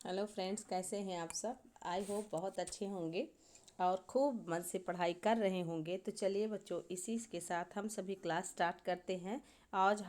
Hello friends, कैसे हैं आप सब। आई होप बहुत अच्छे होंगे और खूब मन से पढ़ाई कर रहे होंगे। तो चलिए बच्चों, इसी के साथ हम सभी क्लास स्टार्ट करते हैं। आज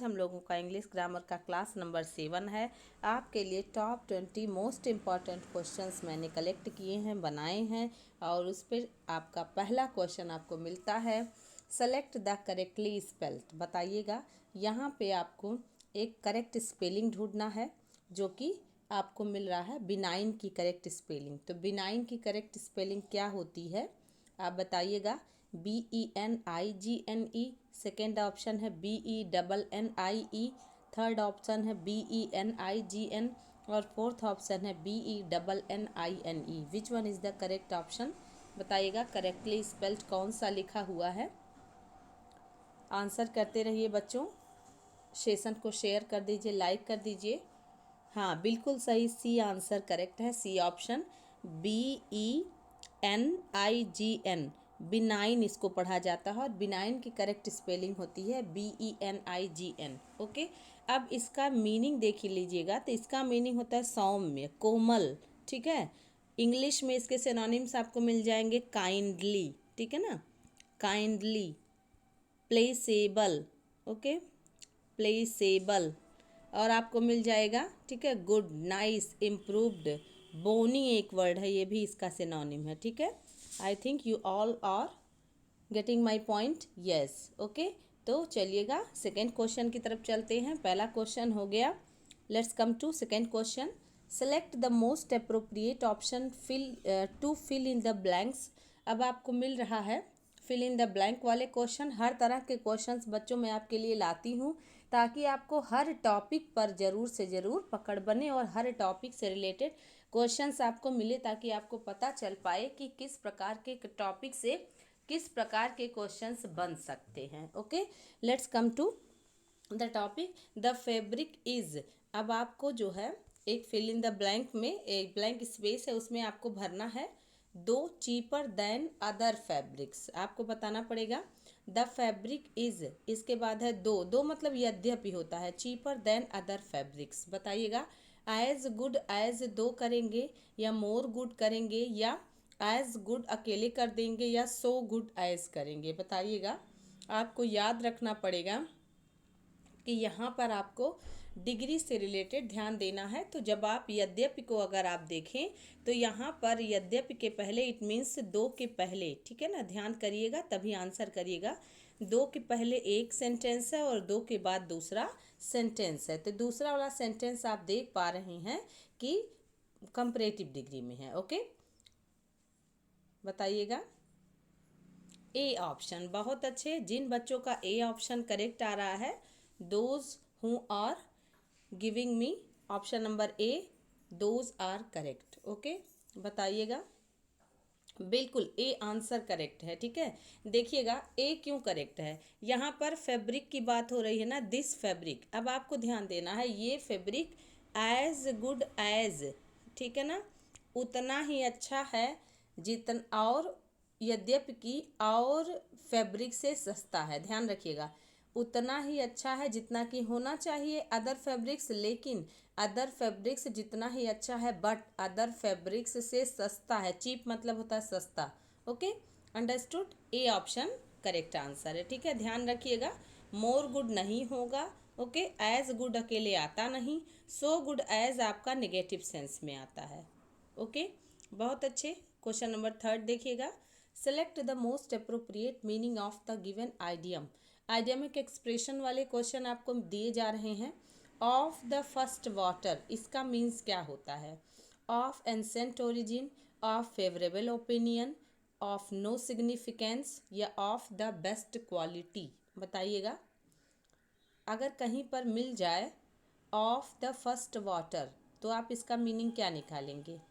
हम लोगों का इंग्लिश ग्रामर का क्लास नंबर 7 है। आपके लिए टॉप 20 मोस्ट इम्पॉर्टेंट क्वेश्चंस मैंने कलेक्ट किए हैं, बनाए हैं। और उस पर आपका पहला क्वेश्चन आपको मिलता है, सेलेक्ट द करेक्टली स्पेल्ड। बताइएगा, यहाँ पे आपको एक करेक्ट स्पेलिंग ढूंढना है, जो कि आपको मिल रहा है बिनाइन की करेक्ट स्पेलिंग। तो बिनाइन की करेक्ट स्पेलिंग क्या होती है आप बताइएगा। BENIGNE, सेकेंड ऑप्शन है BENNIE, थर्ड ऑप्शन है BENIGN और फोर्थ ऑप्शन है BENNINE। Which one is the correct option? बताइएगा करेक्टली स्पेल्ड कौन सा लिखा हुआ है। आंसर करते रहिए बच्चों, सेशन को शेयर कर दीजिए, लाइक कर दीजिए। हाँ, बिल्कुल सही, सी आंसर करेक्ट है। सी ऑप्शन, BENIGN, बिनाइन इसको पढ़ा जाता है और बिनाइन की करेक्ट स्पेलिंग होती है BENIGN। ओके, अब इसका मीनिंग देख लीजिएगा। तो इसका मीनिंग होता है सौम्य, कोमल। ठीक है, इंग्लिश में इसके सिनोनिम्स आपको मिल जाएंगे काइंडली, ठीक है ना, काइंडली, प्लेसेबल, ओके, प्लेसेबल। और आपको मिल जाएगा, ठीक है, गुड, नाइस, इम्प्रूव्ड। बोनी एक वर्ड है, ये भी इसका सिनोनिम है। ठीक है, I think you all are getting my point. Yes, okay. तो चलिएगा सेकेंड क्वेश्चन की तरफ चलते हैं। पहला क्वेश्चन हो गया, let's come to second question. Select the most appropriate option to fill in the blanks. अब आपको मिल रहा है फिल इन द ब्लैंक वाले क्वेश्चन। हर तरह के क्वेश्चंस बच्चों मैं आपके लिए लाती हूँ, ताकि आपको हर टॉपिक पर ज़रूर से ज़रूर पकड़ बने और हर टॉपिक से रिलेटेड क्वेश्चंस आपको मिले, ताकि आपको पता चल पाए कि किस प्रकार के टॉपिक से किस प्रकार के क्वेश्चंस बन सकते हैं। Okay, let's come to the topic. The fabric is. अब आपको जो है एक फिल इन द ब्लैंक में एक ब्लैंक स्पेस है, उसमें आपको भरना है दो चीपर देन अदर फैब्रिक्स। आपको बताना पड़ेगा द फैब्रिक इज, इसके बाद है दो, दो मतलब यद्यपि होता है, चीपर देन अदर फैब्रिक्स। बताइएगा एज गुड एज दो करेंगे या मोर गुड करेंगे या एज गुड अकेले कर देंगे या सो गुड एज करेंगे। बताइएगा, आपको याद रखना पड़ेगा कि यहाँ पर आपको डिग्री से रिलेटेड ध्यान देना है। तो जब आप यद्यपि को अगर आप देखें तो यहाँ पर यद्यपि के पहले इट मीन्स दो के पहले, ठीक है ना, ध्यान करिएगा तभी आंसर करिएगा। दो के पहले एक सेंटेंस है और दो के बाद दूसरा सेंटेंस है। तो दूसरा वाला सेंटेंस आप देख पा रहे हैं कि कंपैरेटिव डिग्री में है। ओके, बताइएगा ए ऑप्शन। बहुत अच्छे, जिन बच्चों का ए ऑप्शन करेक्ट आ रहा है, those who are giving me option number A, those are correct. Okay, बताइएगा बिल्कुल ए आंसर करेक्ट है। ठीक है, देखिएगा ए क्यों करेक्ट है। यहाँ पर फैब्रिक की बात हो रही है ना, दिस फैब्रिक। अब आपको ध्यान देना है, ये फैब्रिक एज गुड एज, ठीक है ना, उतना ही अच्छा है जितना, और यद्यपि कि और फैब्रिक से सस्ता है। ध्यान रखिएगा, उतना ही अच्छा है जितना कि होना चाहिए अदर फैब्रिक्स, लेकिन अदर फैब्रिक्स जितना ही अच्छा है बट अदर फैब्रिक्स से सस्ता है। चीप मतलब होता है सस्ता। Okay, understood, A option correct answer है। ठीक है, ध्यान रखिएगा, मोर गुड नहीं होगा। ओके, एज गुड अकेले आता नहीं, सो गुड एज आपका निगेटिव सेंस में आता है। ओके, बहुत अच्छे। क्वेश्चन नंबर थर्ड देखिएगा, select the most appropriate meaning of the given idiom. Idiomatic expression वाले क्वेश्चन आपको दिए जा रहे हैं। ऑफ द फर्स्ट वाटर, इसका मीन्स क्या होता है? Of ancient origin, of favourable opinion, of no significance या ऑफ द बेस्ट क्वालिटी। बताइएगा, अगर कहीं पर मिल जाए ऑफ द फर्स्ट वाटर, तो आप इसका मीनिंग क्या निकालेंगे?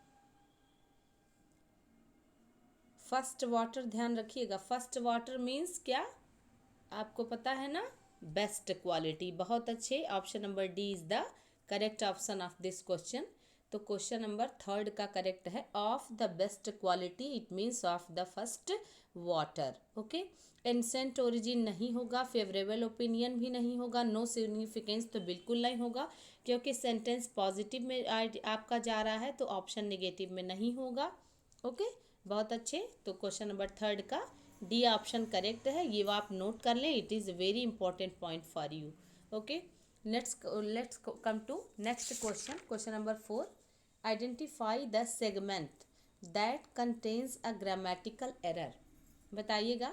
फर्स्ट वाटर, ध्यान रखिएगा, फर्स्ट वाटर मीन्स क्या, आपको पता है ना, बेस्ट क्वालिटी। बहुत अच्छे, option number D is the correct option of this question. तो क्वेश्चन नंबर थर्ड का करेक्ट है of the best quality, it means of the first water. Okay, ancient origin नहीं होगा, फेवरेबल ओपिनियन भी नहीं होगा, नो सिग्निफिकेंस तो बिल्कुल नहीं होगा, क्योंकि सेंटेंस पॉजिटिव में आपका जा रहा है, तो ऑप्शन नेगेटिव में नहीं होगा। ओके, बहुत अच्छे। तो क्वेश्चन नंबर थर्ड का डी ऑप्शन करेक्ट है, ये आप नोट कर लें, it is very important point for you. Okay, let's come to next question. Question number four, identify the segment that contains a grammatical error. बताइएगा,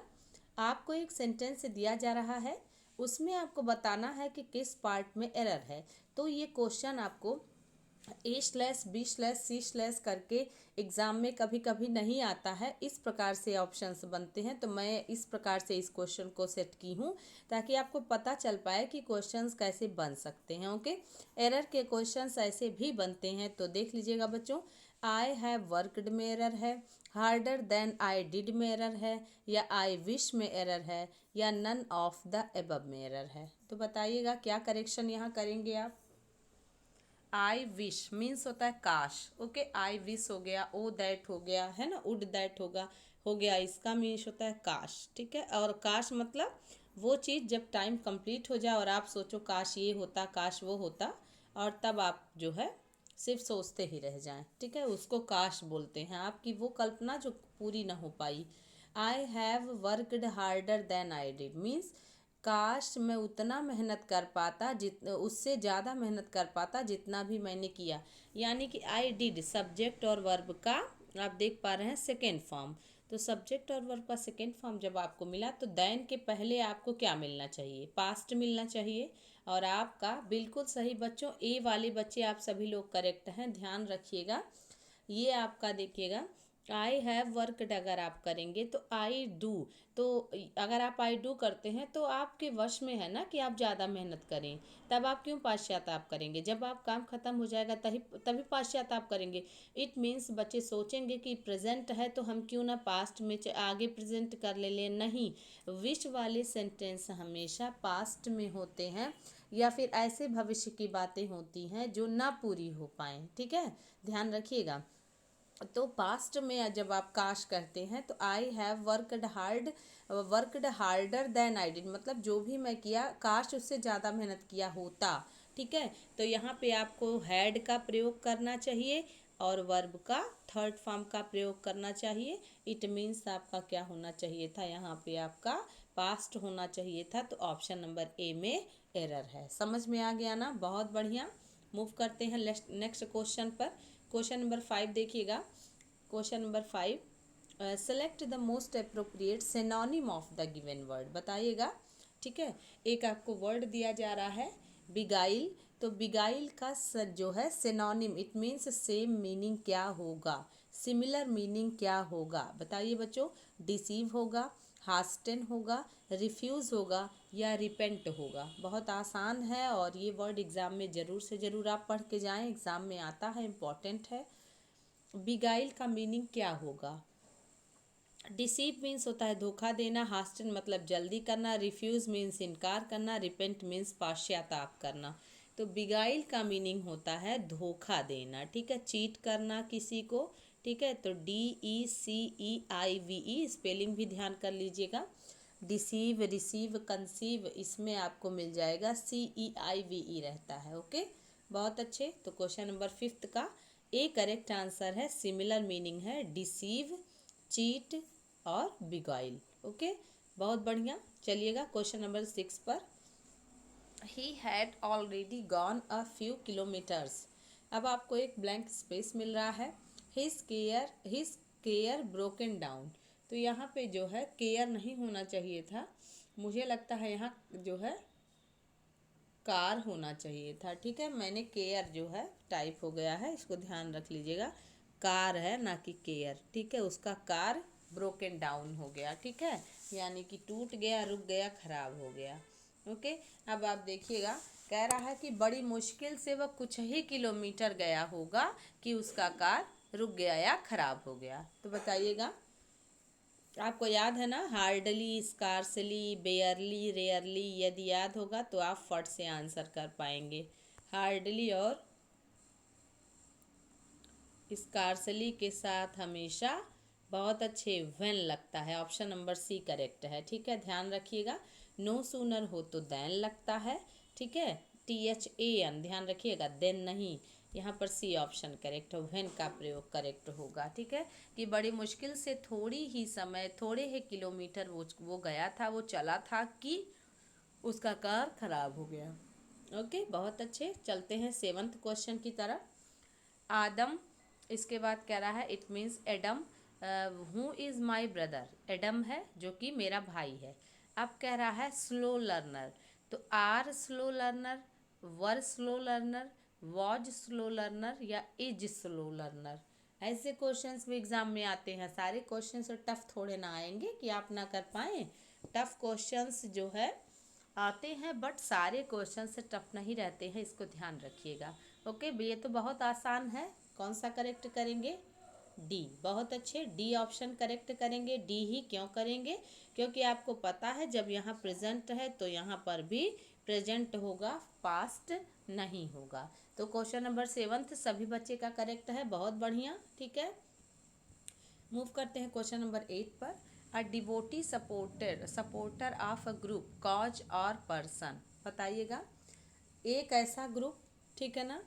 आपको एक sentence दिया जा रहा है, उसमें आपको बताना है कि किस पार्ट में एरर है। तो ये क्वेश्चन आपको A/B/C/ करके एग्ज़ाम में कभी कभी नहीं आता है, इस प्रकार से ऑप्शंस बनते हैं। तो मैं इस प्रकार से इस क्वेश्चन को सेट की हूँ ताकि आपको पता चल पाए कि क्वेश्चंस कैसे बन सकते हैं। ओके, एरर के क्वेश्चंस ऐसे भी बनते हैं, तो देख लीजिएगा बच्चों। आई हैव वर्कड में एरर है, हार्डर देन आई डिड में एरर है, या आई विश में एरर है, या नन ऑफ द एबव में एरर है। तो बताइएगा क्या करेक्शन यहाँ करेंगे आप। आई विश मीन्स होता है काश। ओके, आई विश हो गया, ओ दैट हो गया, है ना, वुड दैट हो गया, इसका मीन्स होता है काश। ठीक है, और काश मतलब वो चीज़ जब टाइम कंप्लीट हो जाए और आप सोचो काश ये होता, काश वो होता, और तब आप जो है सिर्फ सोचते ही रह जाएं। ठीक है, उसको काश बोलते हैं, आपकी वो कल्पना जो पूरी ना हो पाई। I have worked harder than I did means काश मैं उतना मेहनत कर पाता, उससे ज़्यादा मेहनत कर पाता जितना भी मैंने किया। यानी कि आई डिड सब्जेक्ट और वर्ब का आप देख पा रहे हैं सेकेंड फॉर्म। तो सब्जेक्ट और वर्ब का सेकेंड फॉर्म जब आपको मिला तो देन के पहले आपको क्या मिलना चाहिए, पास्ट मिलना चाहिए। और आपका बिल्कुल सही बच्चों, ए वाले बच्चे आप सभी लोग करेक्ट हैं, ध्यान रखिएगा। ये आपका देखिएगा, आई हैव वर्कड अगर आप करेंगे तो आई डू, तो अगर आप आई डू करते हैं तो आपके वश में है ना कि आप ज़्यादा मेहनत करें। तब आप क्यों पाश्चाताप करेंगे, जब आप काम ख़त्म हो जाएगा तभी तभी पाश्चाताप करेंगे। इट मीन्स बच्चे सोचेंगे कि प्रेजेंट है तो हम क्यों ना पास्ट में आगे प्रेजेंट कर ले नहीं। विश वाले सेंटेंस हमेशा पास्ट में होते हैं, या फिर ऐसे भविष्य की बातें होती हैं जो ना पूरी हो पाएँ। ठीक है, ध्यान रखिएगा। तो पास्ट में जब आप काश करते हैं तो I have worked harder than I did, मतलब जो भी मैं किया काश उससे ज़्यादा मेहनत किया होता। ठीक है, तो यहाँ पे आपको हैड का प्रयोग करना चाहिए और वर्ब का थर्ड फॉर्म का प्रयोग करना चाहिए। इट मीन्स आपका क्या होना चाहिए था, यहाँ पे आपका पास्ट होना चाहिए था। तो ऑप्शन नंबर ए में एरर है। समझ में आ गया ना, बहुत बढ़िया। मूव करते हैं नेक्स्ट क्वेश्चन पर। क्वेश्चन नंबर 5 देखिएगा। Question number 5, select the most appropriate synonym of the given word. बताइएगा, ठीक है, एक आपको वर्ड दिया जा रहा है बिगाइल, तो बिगाइल का जो है synonym, it means same meaning क्या होगा, सिमिलर मीनिंग क्या होगा। बताइए बच्चों, डिसीव होगा, हास्टेन होगा, रिफ्यूज़ होगा, या रिपेंट होगा। बहुत आसान है और ये वर्ड एग्ज़ाम में ज़रूर से ज़रूर आप पढ़ के जाएं, एग्ज़ाम में आता है, इम्पॉर्टेंट है। बिगाइल का मीनिंग क्या होगा। डिसीव मीन्स होता है धोखा देना, हास्टन मतलब जल्दी करना, रिफ्यूज़ मीन्स इनकार करना, रिपेंट मीन्स पाश्चाताप करना। तो बिगाइल का मीनिंग होता है धोखा देना। ठीक है, चीट करना किसी को। ठीक है, तो DECEIVE स्पेलिंग भी ध्यान कर लीजिएगा। डिसीव, रिसीव, कंसीव, इसमें आपको मिल जाएगा CEIVE रहता है। ओके, बहुत अच्छे। तो क्वेश्चन नंबर 5 का ए करेक्ट आंसर है, सिमिलर मीनिंग है डिसीव, चीट और बिगाइल। ओके, बहुत बढ़िया। चलिएगा क्वेश्चन नंबर 6 पर। He had already gone a few kilometres. अब आपको एक ब्लैंक स्पेस मिल रहा है। हिज केयर ब्रोकन डाउन, तो यहाँ पे जो है केयर नहीं होना चाहिए था, मुझे लगता है यहाँ जो है कार होना चाहिए था। ठीक है, मैंने केयर जो है टाइप हो गया है, इसको ध्यान रख लीजिएगा, कार है ना कि केयर। ठीक है, उसका कार ब्रोकन डाउन हो गया। ठीक है, यानी कि टूट गया, रुक गया, खराब हो गया। ओके, अब आप देखिएगा, कह रहा है कि बड़ी मुश्किल से वह कुछ ही किलोमीटर गया होगा कि उसका कार रुक गया या खराब हो गया। तो बताइएगा, आपको याद है ना, हार्डली, स्कार्सली, बेयरली, रेयरली, यदि याद होगा तो आप फट से आंसर कर पाएंगे। हार्डली और स्कार्सली के साथ हमेशा, बहुत अच्छे, व्हेन लगता है। ऑप्शन नंबर सी करेक्ट है, ठीक है, ध्यान रखिएगा। नो सूनर हो तो देन लगता है, ठीक है, THAN, ध्यान रखिएगा, देन नहीं। यहाँ पर सी ऑप्शन करेक्ट हो, व्हेन का प्रयोग करेक्ट होगा, ठीक है। कि बड़ी मुश्किल से थोड़ी ही समय, थोड़े ही किलोमीटर वो गया था, वो चला था कि उसका कार खराब हो गया। ओके, बहुत अच्छे। चलते हैं 7th क्वेश्चन की तरफ। आदम, इसके बाद कह रहा है it means Adam, who is my brother, Adam है जो कि मेरा भाई है। अब कह रहा है स्लो लर्नर, तो are slow learner, were slow learner, was slow learner या इज स्लो लर्नर। ऐसे क्वेश्चंस भी एग्जाम में आते हैं। सारे क्वेश्चंस टफ थोड़े ना आएंगे कि आप ना कर पाएँ। टफ क्वेश्चंस जो है आते हैं, बट सारे क्वेश्चन से टफ नहीं रहते हैं, इसको ध्यान रखिएगा। ओके, ये तो बहुत आसान है। कौन सा करेक्ट करेंगे? डी, बहुत अच्छे, डी ऑप्शन करेक्ट करेंगे। डी ही क्यों करेंगे? क्योंकि आपको पता है जब यहाँ प्रेजेंट है तो यहाँ पर भी प्रेजेंट होगा, पास्ट नहीं होगा। तो क्वेश्चन नंबर 7 सभी बच्चे का करेक्ट है, बहुत बढ़िया, ठीक है। मूव करते हैं क्वेश्चन नंबर 8 पर। A devotee supporter of a group, cause और पर्सन, बताइएगा। एक ऐसा ग्रुप, ठीक है ना,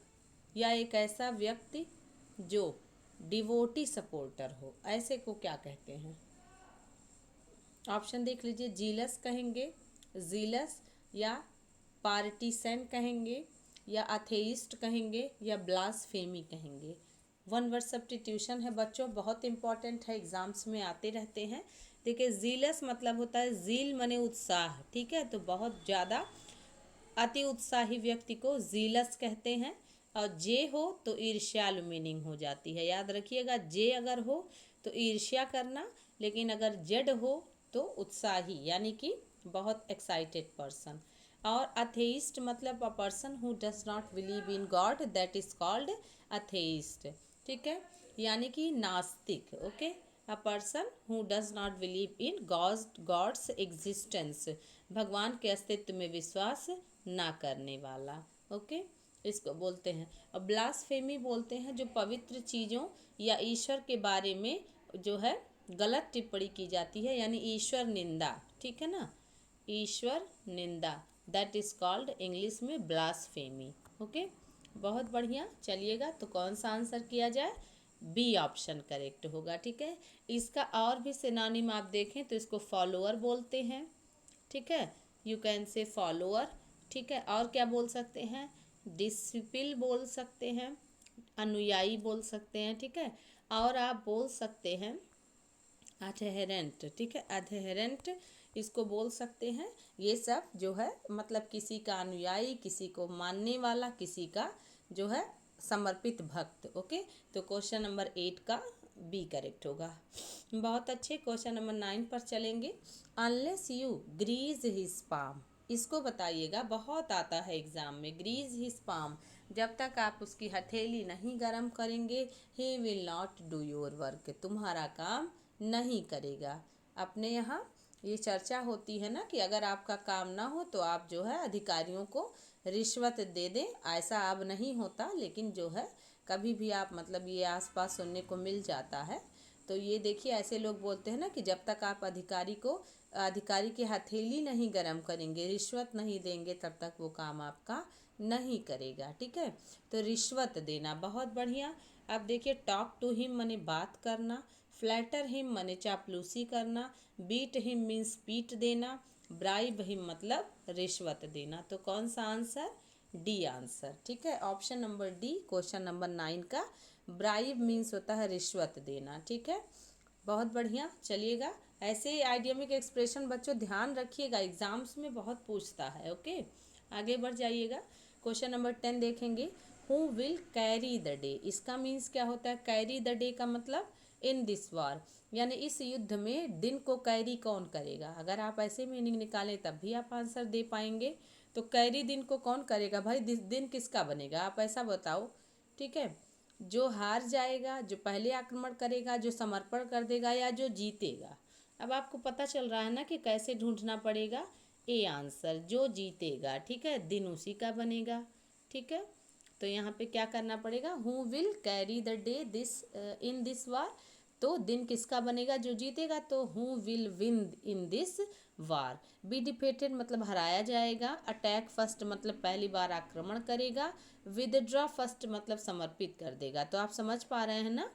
या एक ऐसा व्यक्ति जो डिवोटी सपोर्टर हो, ऐसे को क्या कहते हैं? ऑप्शन देख लीजिए। जीलस कहेंगे, जीलस, या पार्टीसन कहेंगे, या अथेइस्ट कहेंगे, या ब्लास्फेमी कहेंगे। वन वर्ड सब्स्टिट्यूशन है बच्चों, बहुत इंपॉर्टेंट है, एग्जाम्स में आते रहते हैं। देखिए, जीलस मतलब होता है, जील मने उत्साह, ठीक है, तो बहुत ज़्यादा अति उत्साही व्यक्ति को जीलस कहते हैं। और जे हो तो ईर्ष्यालु मीनिंग हो जाती है, याद रखिएगा। जे अगर हो तो ईर्ष्या करना, लेकिन अगर जेड हो तो उत्साही, यानी कि बहुत एक्साइटेड पर्सन। और अथेइस्ट मतलब a person who does not believe in God, that is called atheist, ठीक है, यानी कि नास्तिक। Okay, a person who does not believe in God's existence, भगवान के अस्तित्व में विश्वास ना करने वाला। ओके, इसको बोलते हैं। और ब्लास्फेमी बोलते हैं जो पवित्र चीज़ों या ईश्वर के बारे में जो है गलत टिप्पणी की जाती है, यानी ईश्वर निंदा, ठीक है ना, ईश्वर निंदा, दैट इज कॉल्ड इंग्लिश में ब्लास्फेमी। ओके, बहुत बढ़िया। चलिएगा, तो कौन सा आंसर किया जाए? बी ऑप्शन करेक्ट होगा, ठीक है। इसका और भी सिनोनिम आप देखें तो इसको फॉलोअर बोलते हैं, ठीक है, यू कैन से फॉलोअर, ठीक है। और क्या बोल सकते हैं? डिसिपल बोल सकते हैं, अनुयायी बोल सकते हैं, ठीक है। और आप बोल सकते हैं अधेरेंट, ठीक है, अधेरेंट इसको बोल सकते हैं। ये सब जो है मतलब किसी का अनुयायी, किसी को मानने वाला, किसी का जो है समर्पित भक्त। ओके, तो क्वेश्चन नंबर 8 का बी करेक्ट होगा। बहुत अच्छे। क्वेश्चन नंबर 9 पर चलेंगे। Unless you grease his palm, इसको बताइएगा, बहुत आता है एग्जाम में। ग्रीज हिज पाम, जब तक आप उसकी हथेली नहीं गरम करेंगे, he will not do your work, तुम्हारा काम नहीं करेगा। अपने यहाँ ये चर्चा होती है ना कि अगर आपका काम ना हो तो आप जो है अधिकारियों को रिश्वत दे दें। ऐसा अब नहीं होता, लेकिन जो है कभी भी आप मतलब ये आसपास सुनने को मिल जाता है। तो ये देखिए, ऐसे लोग बोलते हैं ना कि जब तक आप अधिकारी की हथेली नहीं गरम करेंगे, रिश्वत नहीं देंगे, तब तक वो काम आपका नहीं करेगा, ठीक है। तो रिश्वत देना, बहुत बढ़िया। अब देखिए, टॉक टू हिम माने बात करना, फ्लैटर हिम माने चापलूसी करना, बीट हिम मीन्स पीट देना, ब्राइब हिम मतलब रिश्वत देना। तो कौन सा आंसर? डी आंसर, ठीक है, option number D question number 9 का। ब्राइब मीन्स होता है रिश्वत देना, ठीक है, बहुत बढ़िया। चलिएगा, ऐसे आइडियमिक एक्सप्रेशन बच्चों ध्यान रखिएगा, एग्जाम्स में बहुत पूछता है। ओके, आगे बढ़ जाइएगा। क्वेश्चन नंबर 10 देखेंगे। Who will carry the day, इसका मीन्स क्या होता है? कैरी द डे का मतलब इन दिस वॉर, यानी इस युद्ध में दिन को कैरी कौन करेगा। अगर आप ऐसे मीनिंग निकालें तब भी आप आंसर दे पाएंगे। तो कैरी दिन को कौन करेगा भाई? दिन किसका बनेगा, आप ऐसा बताओ, ठीक है। जो हार जाएगा, जो पहले आक्रमण करेगा, जो समर्पण कर देगा, या जो जीतेगा। अब आपको पता चल रहा है ना कि कैसे ढूंढना पड़ेगा। ए आंसर, जो जीतेगा, ठीक है, दिन उसी का बनेगा, ठीक है। तो यहाँ पे क्या करना पड़ेगा, who will carry the day this in this war, तो दिन किसका बनेगा जो जीतेगा, तो who will win in this war. Be defeated मतलब हराया जाएगा। अटैक फर्स्ट मतलब पहली बार आक्रमण करेगा। विदड्रॉ फर्स्ट मतलब समर्पित कर देगा। तो आप समझ पा रहे हैं ना,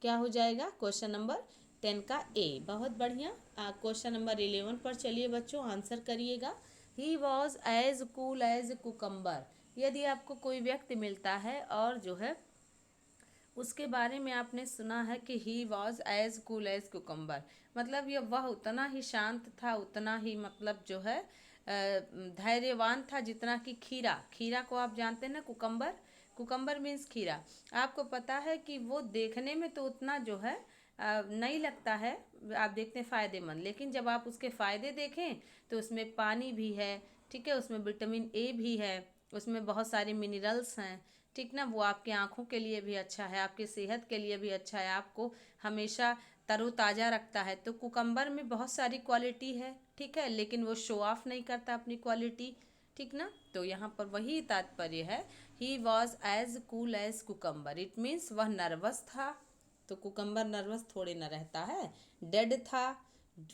क्या हो जाएगा क्वेश्चन नंबर 10 का ए। बहुत बढ़िया। क्वेश्चन नंबर 11 पर चलिए बच्चों, आंसर करिएगा। He was as cool as cucumber. यदि आपको कोई व्यक्ति मिलता है और जो है उसके बारे में आपने सुना है कि he was as cool as cucumber, मतलब ये वह उतना ही शांत था, उतना ही मतलब जो है धैर्यवान था जितना कि खीरा। खीरा को आप जानते हैं ना, कुकम्बर। कुकम्बर मीन्स खीरा। आपको पता है कि वो देखने में तो उतना जो है नहीं लगता है, आप देखते हैं फ़ायदेमंद, लेकिन जब आप उसके फ़ायदे देखें तो उसमें पानी भी है, ठीक है, उसमें विटामिन ए भी है, उसमें बहुत सारे मिनरल्स हैं, ठीक ना। वो आपकी आँखों के लिए भी अच्छा है, आपकी सेहत के लिए भी अच्छा है, आपको हमेशा तरोताज़ा रखता है। तो कुकम्बर में बहुत सारी क्वालिटी है, ठीक है, लेकिन वो शो ऑफ नहीं करता अपनी क्वालिटी, ठीक ना। तो यहाँ पर वही तात्पर्य है, he was as cool as cucumber, it means वह नर्वस था। तो कुकम्बर नर्वस थोड़े न रहता है। डेड था,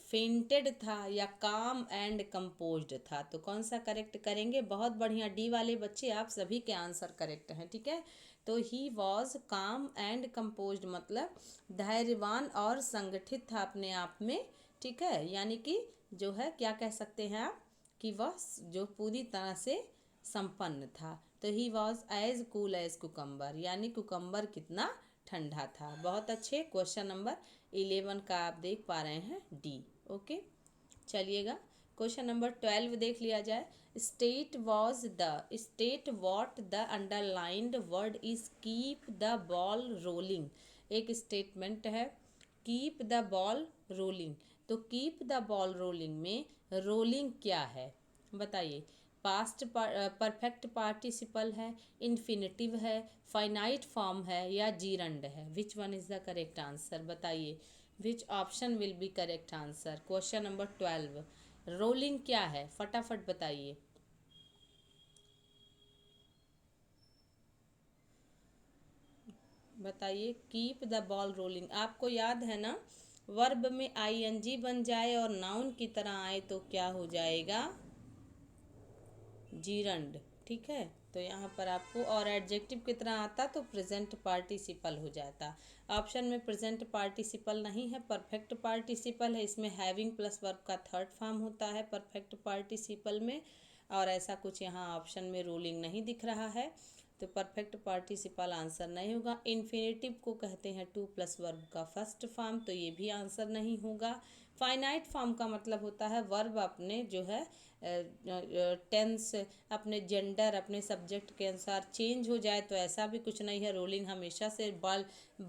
फेंटेड था, या काम एंड कंपोज्ड था। तो कौन सा करेक्ट करेंगे, बहुत बढ़िया डी वाले बच्चे आप सभी के आंसर करेक्ट हैं, ठीक है। तो ही वॉज काम एंड कंपोज्ड मतलब धैर्यवान और संगठित था अपने आप में, ठीक है, यानी कि जो है क्या कह सकते हैं आप कि वह जो पूरी तरह से संपन्न था। तो he was as cool as cucumber, यानी कुकम्बर कितना ठंडा था। बहुत अच्छे। क्वेश्चन नंबर 11 का आप देख पा रहे हैं डी। ओके, चलिएगा क्वेश्चन नंबर 12 देख लिया जाए। State what the underlined word is keep the ball rolling. एक स्टेटमेंट है, कीप द बॉल रोलिंग। तो कीप द बॉल रोलिंग में रोलिंग क्या है बताइए। पास्ट परफेक्ट पार्टिसिपल है, इन्फिनिटिव है, फाइनाइट फॉर्म है, या जीरंड है। Which one is the correct answer बताइए। Which option will be correct answer. Question number 12, rolling क्या है फटाफट बताइए। बताइए, कीप द बॉल रोलिंग। आपको याद है ना, वर्ब में आईएनजी बन जाए और नाउन की तरह आए तो क्या हो जाएगा, जीरंड, ठीक है। तो यहाँ पर आपको और एडजेक्टिव की तरह आता तो प्रेजेंट पार्टिसिपल हो जाता। ऑप्शन में प्रेजेंट पार्टिसिपल नहीं है, परफेक्ट पार्टिसिपल है। इसमें हैविंग प्लस वर्ब का थर्ड फॉर्म होता है परफेक्ट पार्टिसिपल में, और ऐसा कुछ यहाँ ऑप्शन में रोलिंग नहीं दिख रहा है, तो परफेक्ट पार्टिसिपल आंसर नहीं होगा। इन्फिनेटिव को कहते हैं टू प्लस वर्ब का फर्स्ट फॉर्म, तो ये भी आंसर नहीं होगा। फाइनाइट फॉर्म का मतलब होता है वर्ब अपने जो है टेंस, अपने जेंडर, अपने सब्जेक्ट के अनुसार चेंज हो जाए, तो ऐसा भी कुछ नहीं है। रोलिंग हमेशा से बॉल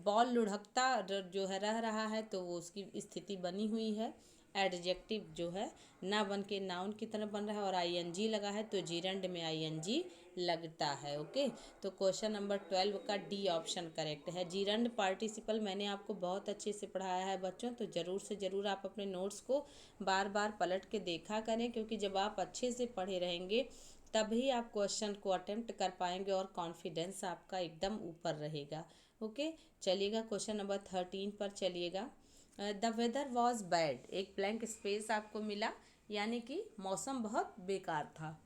बॉल लुढ़कता जो है रह रहा है, तो वो उसकी स्थिति बनी हुई है। एडजेक्टिव जो है ना बन के नाउन की तरह बन रहा है, और आईएनजी लगा है तो जीरंड में आईएनजी लगता है। ओके, तो क्वेश्चन नंबर 12 का डी ऑप्शन करेक्ट है। जीरंड पार्टिसिपल मैंने आपको बहुत अच्छे से पढ़ाया है बच्चों, तो ज़रूर से ज़रूर आप अपने नोट्स को बार बार पलट के देखा करें, क्योंकि जब आप अच्छे से पढ़े रहेंगे तभी आप क्वेश्चन को अटेम्प्ट कर पाएंगे और कॉन्फिडेंस आपका एकदम ऊपर रहेगा। ओके, चलिएगा क्वेश्चन नंबर 13 पर चलिएगा। द वेदर वॉज बैड, एक ब्लैंक स्पेस आपको मिला, यानी कि मौसम बहुत बेकार था।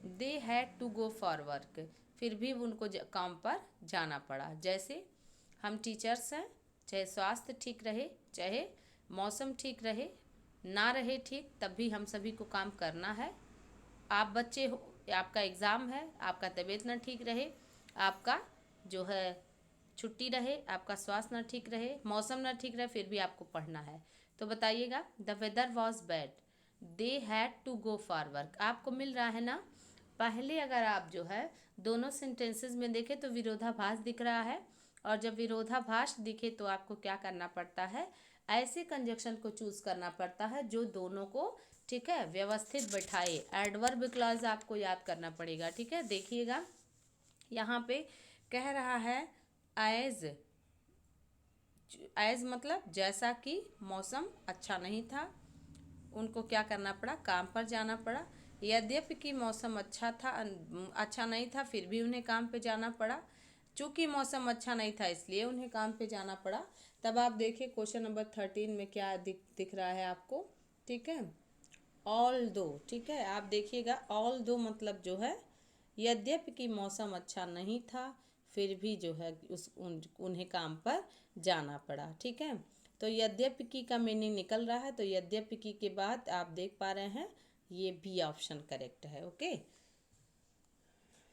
They had to go for work, फिर भी उनको काम पर जाना पड़ा। जैसे हम टीचर्स हैं, चाहे स्वास्थ्य ठीक रहे, चाहे मौसम ठीक रहे, ना रहे ठीक, तब भी हम सभी को काम करना है। आप बच्चे हो, आपका एग्ज़ाम है, आपका तबीयत ना ठीक रहे, आपका जो है छुट्टी रहे, आपका स्वास्थ्य ना ठीक रहे, मौसम ना ठीक रहे, फिर भी आपको पढ़ना है। तो बताइएगा, the weather was bad, they had to go for work, आपको मिल रहा है ना। पहले अगर आप जो है दोनों सेंटेंसेस में देखें तो विरोधाभास दिख रहा है, और जब विरोधाभास दिखे तो आपको क्या करना पड़ता है, ऐसे कंजक्शन को चूज़ करना पड़ता है जो दोनों को, ठीक है, व्यवस्थित बैठाए। एडवर्ब क्लॉज आपको याद करना पड़ेगा, ठीक है। देखिएगा यहाँ पे कह रहा है एज, एज मतलब जैसा कि मौसम अच्छा नहीं था, उनको क्या करना पड़ा, काम पर जाना पड़ा। यद्यपि कि मौसम अच्छा था, अच्छा नहीं था, फिर भी उन्हें काम पे जाना पड़ा। चूंकि मौसम अच्छा नहीं था इसलिए उन्हें काम पे जाना पड़ा। तब आप देखिए क्वेश्चन नंबर 13 में क्या दिख रहा है आपको। ठीक है, ऑल दो। ठीक है, आप देखिएगा ऑल दो मतलब जो है यद्यपि कि मौसम अच्छा नहीं था, फिर भी जो है उन्हें काम पर जाना पड़ा। ठीक है, तो यद्यपि कि का मीनिंग निकल रहा है, तो यद्यपि कि के बाद आप देख पा रहे हैं ये बी ऑप्शन करेक्ट है। ओके,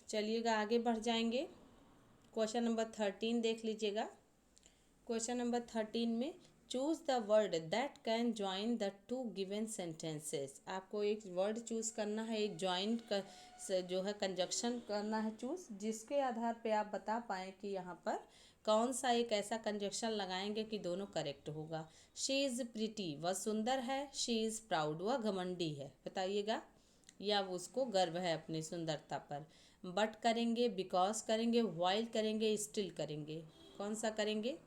चलिएगा आगे बढ़ जाएंगे। क्वेश्चन नंबर 13 देख लीजिएगा। क्वेश्चन नंबर 13 में choose the word that can join the two given sentences. आपको एक वर्ड चूज करना है, एक ज्वाइन जो है कंजक्शन करना है चूज, जिसके आधार पे आप बता पाएँ कि यहाँ पर कौन सा एक ऐसा कंजक्शन लगाएंगे कि दोनों करेक्ट होगा। शी इज़ प्रिटी, वह सुंदर है। शी इज़ प्राउड, वह घमंडी है। बताइएगा, या उसको गर्व है अपनी सुंदरता पर। बट करेंगे, बिकॉज करेंगे, व्हाइल करेंगे, स्टिल करेंगे, कौन सा करेंगे?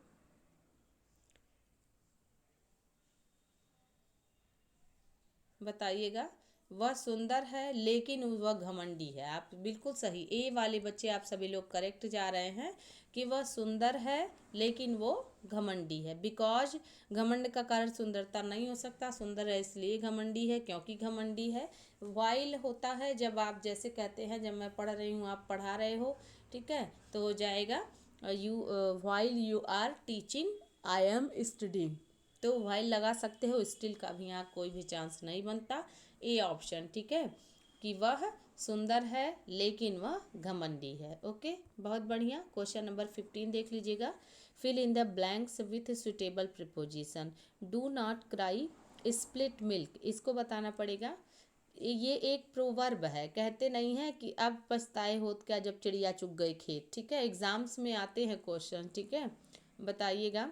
बताइएगा। वह सुंदर है लेकिन वह घमंडी है। आप बिल्कुल सही, ए वाले बच्चे आप सभी लोग करेक्ट जा रहे हैं कि वह सुंदर है लेकिन वो घमंडी है। बिकॉज घमंड का कारण सुंदरता नहीं हो सकता, सुंदर है इसलिए घमंडी है क्योंकि घमंडी है। वाइल होता है जब आप जैसे कहते हैं, जब मैं पढ़ रही हूँ आप पढ़ा रहे हो, ठीक है, तो हो जाएगा you while you are teaching I am studying. तो वाइल लगा सकते हो, स्टिल का भी यहाँ कोई भी चांस नहीं बनता। ए ऑप्शन ठीक है, कि वह सुंदर है लेकिन वह घमंडी है। ओके, बहुत बढ़िया। क्वेश्चन नंबर 15 देख लीजिएगा। Fill in the blanks with suitable preposition. Do not cry, split milk, इसको बताना पड़ेगा। ये एक प्रोवर्ब है, कहते नहीं है कि अब पछताए होत क्या जब चिड़िया चुग गई खेत। ठीक है, एग्जाम्स में आते हैं क्वेश्चन। ठीक है, बताइएगा।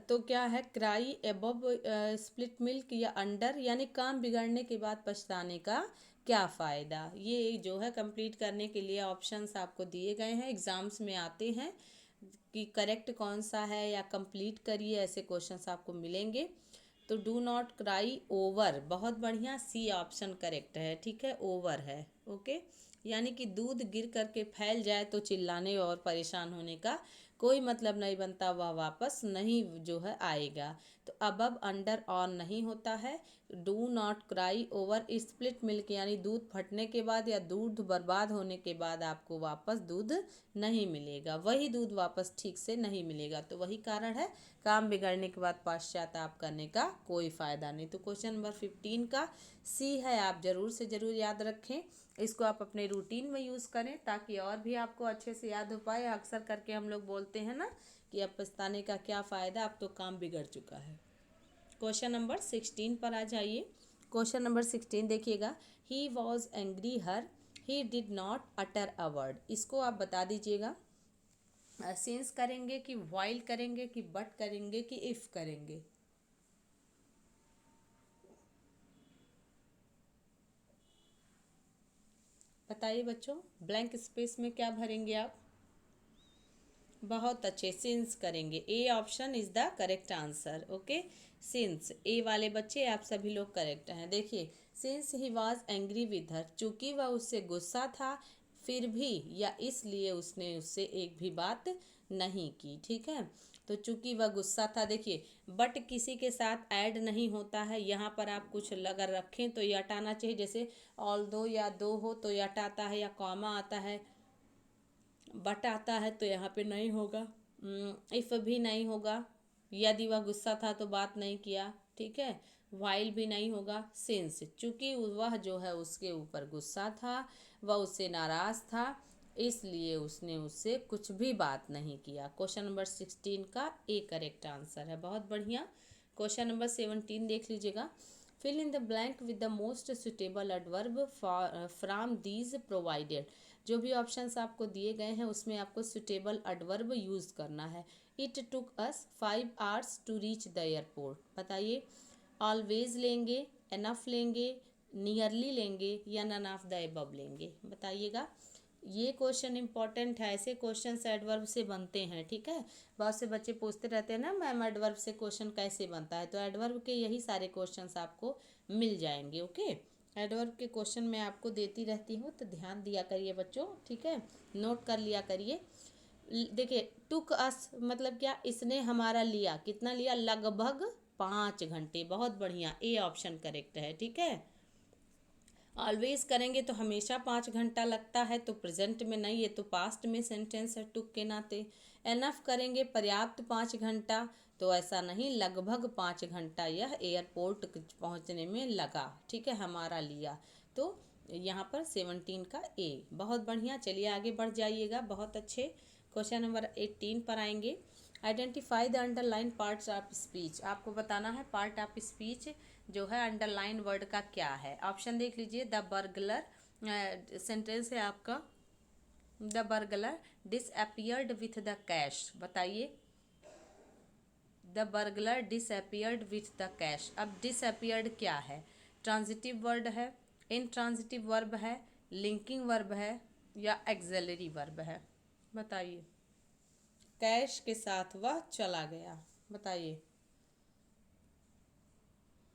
तो क्या है, क्राई एबव स्प्लिट मिल्क या अंडर, यानी काम बिगड़ने के बाद पछताने का क्या फ़ायदा। ये जो है कंप्लीट करने के लिए ऑप्शंस आपको दिए गए हैं, एग्ज़ाम्स में आते हैं कि करेक्ट कौन सा है या कंप्लीट करिए, ऐसे क्वेश्चंस आपको मिलेंगे। तो डू नॉट क्राई ओवर, बहुत बढ़िया, सी ऑप्शन करेक्ट है। ठीक है, ओवर है। ओके, यानी कि दूध गिर करके फैल जाए तो चिल्लाने और परेशान होने का कोई मतलब नहीं बनता, वह वापस नहीं जो है आएगा। तो अबब अंडर ऑन नहीं होता है। Do not cry over split milk, यानी दूध फटने के बाद या दूध बर्बाद होने के बाद आपको वापस दूध नहीं मिलेगा, वही दूध वापस ठीक से नहीं मिलेगा। तो वही कारण है, काम बिगड़ने के बाद पश्चाताप करने का कोई फ़ायदा नहीं। तो क्वेश्चन नंबर 15 का सी है, आप ज़रूर से ज़रूर याद रखें। इसको आप अपने रूटीन में यूज़ करें ताकि और भी आपको अच्छे से याद हो पाए। अक्सर करके हम लोग बोलते हैं ना कि अब पछताने का क्या फ़ायदा, अब तो काम बिगड़ चुका है। क्वेश्चन नंबर 16 पर आ जाइए। क्वेश्चन नंबर 16 देखिएगा। ही was angry her, he did not utter a word, इसको आप बता दीजिएगा। सिंस करेंगे कि व्हाइल करेंगे कि बट करेंगे कि इफ़ करेंगे। बताइए बच्चों, ब्लैंक स्पेस में क्या भरेंगे आप? बहुत अच्छे, सिंस करेंगे। A option is the correct answer. Okay, since, A वाले बच्चे आप सभी लोग करेक्ट हैं। देखिए, since he was angry with her, चूँकि वह उससे गुस्सा था, फिर भी या इसलिए उसने उससे एक भी बात नहीं की। ठीक है, तो चूँकि वह गुस्सा था, देखिए बट किसी के साथ ऐड नहीं होता है। यहाँ पर आप कुछ अगर रखें तो यट आना चाहिए, जैसे ऑल दो या दो हो तो यट आता है या कॉमा आता है। बट आता है तो यहाँ पे नहीं होगा। इफ़ भी नहीं होगा, यदि वह गुस्सा था तो बात नहीं किया। ठीक है, वाइल भी नहीं होगा। सिंस, चूँकि वह जो है उसके ऊपर गुस्सा था, वह उससे नाराज़ था, इसलिए उसने उससे कुछ भी बात नहीं किया। क्वेश्चन नंबर 16 का ए करेक्ट आंसर है। बहुत बढ़िया। क्वेश्चन नंबर 17 देख लीजिएगा। Fill in the blank with the most suitable adverb from these provided. जो भी ऑप्शंस आपको दिए गए हैं उसमें आपको सुटेबल एडवर्ब यूज़ करना है। It took us 5 hours to reach the airport. बताइए, ऑलवेज लेंगे, एनफ लेंगे, नियरली लेंगे या नन ऑफ द एबव लेंगे। बताइएगा, ये क्वेश्चन इंपॉर्टेंट है, ऐसे क्वेश्चन एडवर्ब से बनते हैं। ठीक है, बहुत से बच्चे पूछते रहते हैं ना मैम एडवर्ब से क्वेश्चन कैसे बनता है, तो एडवर्ब के यही सारे क्वेश्चंस आपको मिल जाएंगे। ओके, एडवर्ब के क्वेश्चन मैं आपको देती रहती हूँ, तो ध्यान दिया करिए बच्चों, ठीक है, नोट कर लिया करिए। देखिए, टुक अस मतलब क्या, इसने हमारा लिया, कितना लिया, लगभग 5 घंटे। बहुत बढ़िया, ए ऑप्शन करेक्ट है, ठीक है। ऑलवेज करेंगे तो हमेशा 5 घंटा लगता है, तो प्रेजेंट में नहीं, ये तो पास्ट में सेंटेंस है टुक के नाते। एनफ करेंगे पर्याप्त 5 घंटा, तो ऐसा नहीं, लगभग 5 घंटा यह एयरपोर्ट पहुंचने में लगा, ठीक है, हमारा लिया। तो यहाँ पर 17 का ए। बहुत बढ़िया, चलिए आगे बढ़ जाइएगा, बहुत अच्छे। क्वेश्चन नंबर 18 पर आएंगे। Identify the underline parts of speech. आपको बताना है पार्ट ऑफ स्पीच जो है अंडरलाइन वर्ड का क्या है। ऑप्शन देख लीजिए। द बर्गलर, सेंटेंस है आपका, the burglar disappeared with the cash. बताइए, the burglar disappeared with the cash. अब डिसअपियर्ड क्या है, ट्रांजिटिव वर्ड है, इनट्रांजिटिव वर्ब है, लिंकिंग वर्ब है, या एक्सेलरी वर्ब है। बताइए, कैश के साथ वह चला गया, बताइए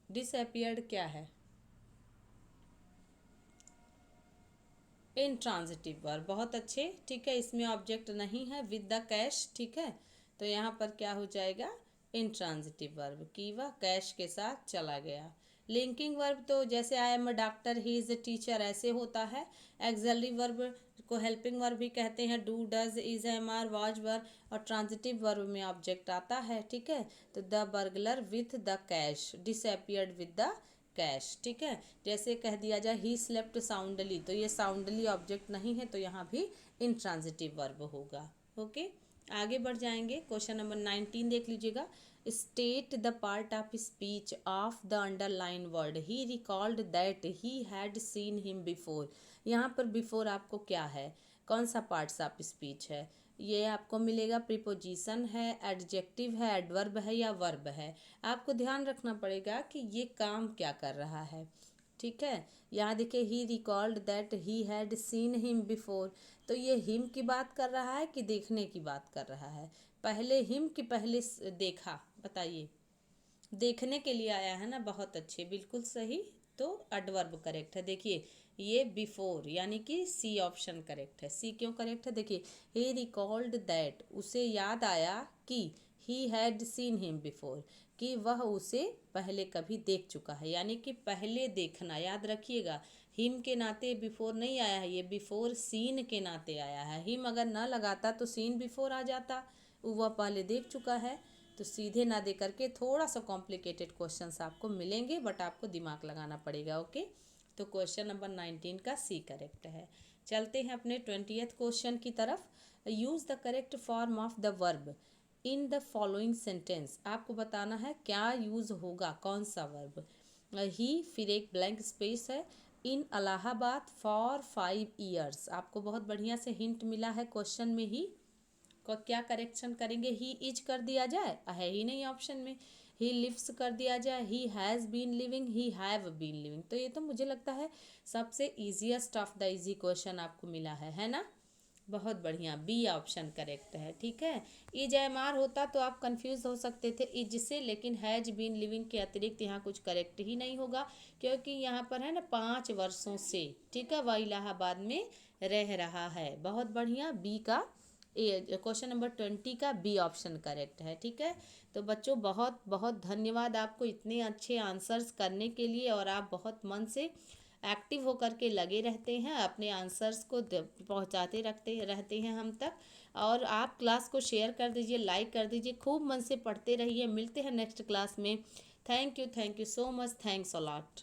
डिसअपियर्ड क्या है, इनट्रांजिटिव वर्ब। बहुत अच्छे, ठीक है, इसमें ऑब्जेक्ट नहीं है, विद द कैश, ठीक है, तो यहाँ पर क्या हो जाएगा, इनट्रांजिटिव वर्ब, कि वह कैश के साथ चला गया। लिंकिंग वर्ब तो जैसे I am a doctor, he is a teacher, ऐसे होता है। एक्सलरी वर्ब को हेल्पिंग वर्ब भी कहते हैं, do, does, is, am, are, was verb, और ट्रांजिटिव वर्ब में ऑब्जेक्ट आता है, ठीक है। तो the burglar with the cash disappeared with the cash, ठीक है। जैसे कह दिया जाए ही स्लेप्ट साउंडली, तो ये साउंडली ऑब्जेक्ट नहीं है, तो यहाँ भी इनट्रांजिटिव वर्ब होगा। ओके, आगे बढ़ जाएंगे। क्वेश्चन नंबर 19 देख लीजिएगा। State the part of speech of the underline word. He recalled that he had seen him before. यहाँ पर बिफोर आपको क्या है, कौन सा पार्ट्स ऑफ स्पीच है, ये आपको मिलेगा प्रीपोजिशन है, एडजेक्टिव है, एडवर्ब है, या वर्ब है। आपको ध्यान रखना पड़ेगा कि ये काम क्या कर रहा है, ठीक है। यहाँ देखिए, ही recalled that he had seen him before, तो ये हिम की बात कर रहा है कि देखने की बात कर रहा है, पहले हिम की पहले देखा। बताइए, देखने के लिए आया है ना, बहुत अच्छे, बिल्कुल सही। तो एडवर्ब करेक्ट है। देखिए, ये बिफोर यानी कि सी ऑप्शन करेक्ट है। सी क्यों करेक्ट है, देखिए, ही रिकॉल्ड दैट, उसे याद आया कि he had seen him before, कि वह उसे पहले कभी देख चुका है, यानी कि पहले देखना, याद रखिएगा। हिम के नाते बिफोर नहीं आया है, ये बिफोर सीन के नाते आया है। हिम अगर ना लगाता तो सीन बिफोर आ जाता, वह पहले देख चुका है। तो सीधे ना दे करके थोड़ा सा कॉम्प्लिकेटेड क्वेश्चंस आपको मिलेंगे, बट आपको दिमाग लगाना पड़ेगा। ओके, तो क्वेश्चन नंबर 19 का सी करेक्ट है। चलते हैं अपने 20th क्वेश्चन की तरफ। Use the correct form of the verb in the following sentence. आपको बताना है क्या यूज़ होगा, कौन सा वर्ब। ही, फिर एक ब्लैंक स्पेस है, इन इलाहाबाद फॉर 5 years। आपको बहुत बढ़िया से हिंट मिला है क्वेश्चन में ही को क्या करेक्शन करेंगे, ही इज कर दिया जाए, है ही नहीं ऑप्शन में। ही लिव्स कर दिया जाए, he has been living, he have been living. तो ये तो मुझे लगता है सबसे easiest of the easy question आपको मिला है ना। बहुत बढ़िया, बी ऑप्शन करेक्ट है, ठीक है। इज एम आर होता तो आप कंफ्यूज हो सकते थे इज से, लेकिन हैज बीन लिविंग के अतिरिक्त यहाँ कुछ करेक्ट ही नहीं होगा, क्योंकि यहाँ पर है ना 5 वर्षों से, ठीक है, वह इलाहाबाद में रह रहा है। बहुत बढ़िया, बी का क्वेश्चन नंबर 20 का बी ऑप्शन करेक्ट है, ठीक है। तो बच्चों बहुत बहुत धन्यवाद आपको इतने अच्छे आंसर्स करने के लिए, और आप बहुत मन से एक्टिव होकर के लगे रहते हैं, अपने आंसर्स को पहुंचाते रहते हैं हम तक। और आप क्लास को शेयर कर दीजिए, लाइक कर दीजिए, खूब मन से पढ़ते रहिए। मिलते हैं नेक्स्ट क्लास में। Thank you so much, thanks a lot.